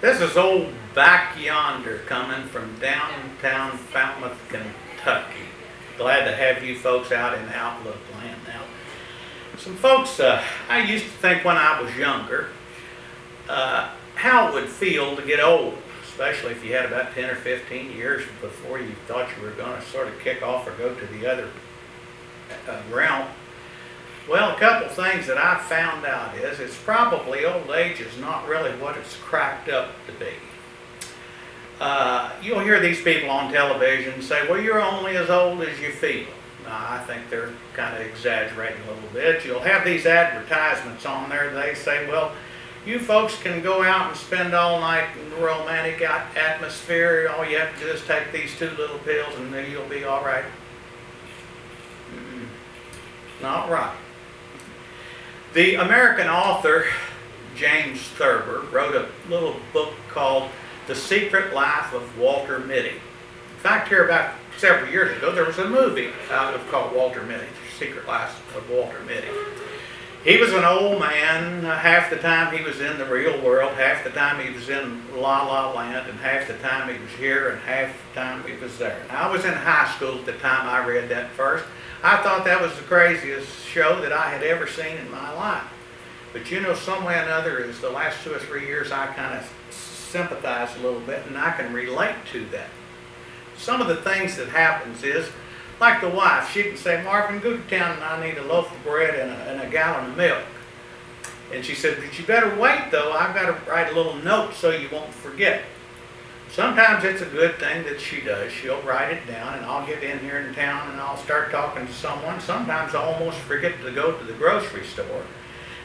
This is old Back Yonder coming from downtown Falmouth, Kentucky. Glad to have you folks out in Outlook Land now. Some folks, I used to think when I was younger, how it would feel to get old, especially if you had about 10 or 15 years before you thought you were going to sort of kick off or go to the other realm. Well, a couple things that I found out is it's probably old age is not really what it's cracked up to be. You'll hear these people on television say, well, you're only as old as you feel. Now, I think they're kind of exaggerating a little bit. You'll have these advertisements on there. They say, well, you folks can go out and spend all night in the romantic atmosphere. All you have to do is take these 2 little pills and then you'll be all right. Not right. The American author, James Thurber, wrote a little book called The Secret Life of Walter Mitty. In fact, here about several years ago, there was a movie called Walter Mitty, The Secret Life of Walter Mitty. He was an old man. Half the time he was in the real world, half the time he was in La La Land, and half the time he was here, and half the time he was there. Now, I was in high school at the time I read that first. I thought that was the craziest show that I had ever seen in my life. But you know, some way or another, is the last 2 or 3 years I kind of sympathize a little bit, and I can relate to that. Some of the things that happens is, like the wife, she can say, Marvin, go to town and I need a loaf of bread and a gallon of milk. And she said, but you better wait though, I've got to write a little note so you won't forget. Sometimes it's a good thing that she does. She'll write it down and I'll get in here in town and I'll start talking to someone. Sometimes I almost forget to go to the grocery store.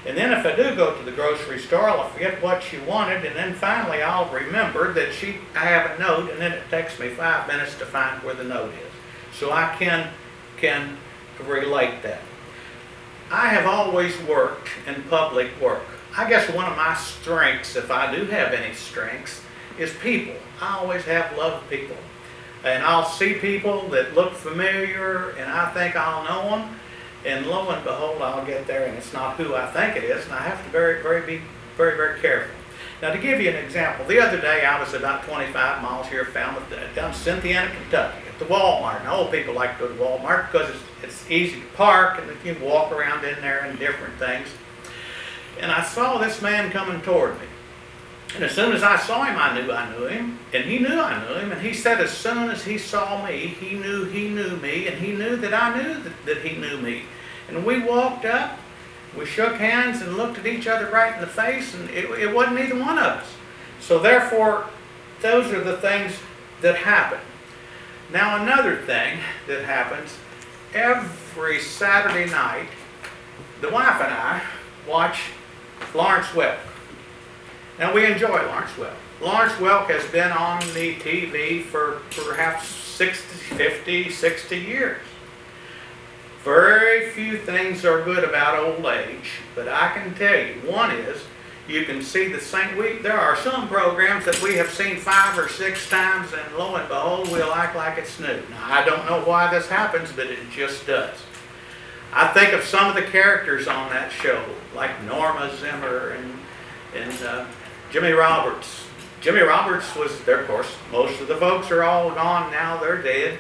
And then if I do go to the grocery store, I'll forget what she wanted, and then finally I'll remember that I have a note, and then it takes me 5 minutes to find where the note is. So I can relate that. I have always worked in public work. I guess one of my strengths, if I do have any strengths, is people. I always have loved people. And I'll see people that look familiar, and I think I'll know them. And lo and behold, I'll get there, and it's not who I think it is, and I have to be very careful. Now, to give you an example, the other day I was about 25 miles here from Falmouth, down Cynthiana, Kentucky, at the Walmart. And old people like to go to Walmart because it's easy to park, and you can walk around in there and different things. And I saw this man coming toward me. And as soon as I saw him, I knew him, and he knew I knew him, and he said as soon as he saw me, he knew me, and he knew that I knew that he knew me. And we walked up, we shook hands and looked at each other right in the face, and it wasn't either one of us. So therefore, those are the things that happen. Now another thing that happens, every Saturday night, the wife and I watch Lawrence Welk. Now, we enjoy Lawrence Welk. Lawrence Welk has been on the TV for perhaps 50, 60 years. Very few things are good about old age, but I can tell you, one is, you can see the same, there are some programs that we have seen 5 or 6 times, and lo and behold, we'll act like it's new. Now, I don't know why this happens, but it just does. I think of some of the characters on that show, like Norma Zimmer and Jimmy Roberts. Jimmy Roberts was there, of course. Most of the folks are all gone now, they're dead.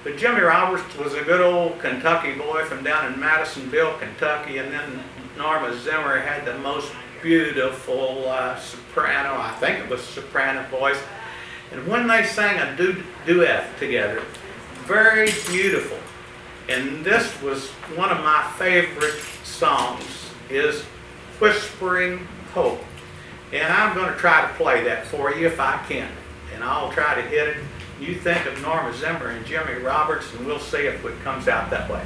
But Jimmy Roberts was a good old Kentucky boy from down in Madisonville, Kentucky, and then Norma Zimmer had the most beautiful soprano, I think it was soprano voice. And when they sang a duet together, very beautiful. And this was one of my favorite songs, is Whispering Hope. And I'm going to try to play that for you if I can. And I'll try to hit it. You think of Norma Zimmer and Jimmy Roberts, and we'll see if it comes out that way.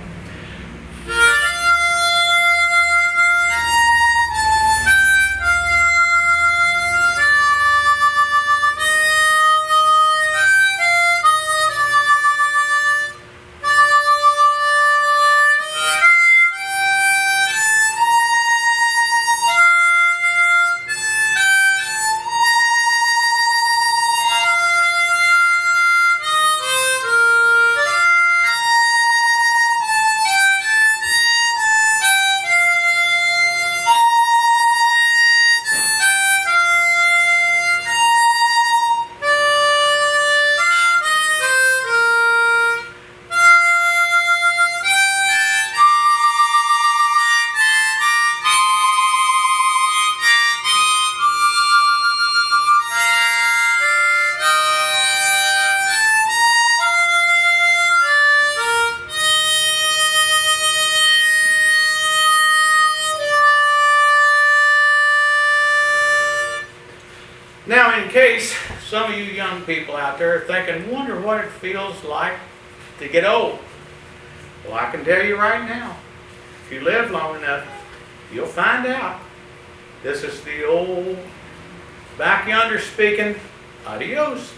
case some of you young people out there are thinking, wonder what it feels like to get old. Well, I can tell you right now, if you live long enough, you'll find out. This is the old back yonder speaking. Adios.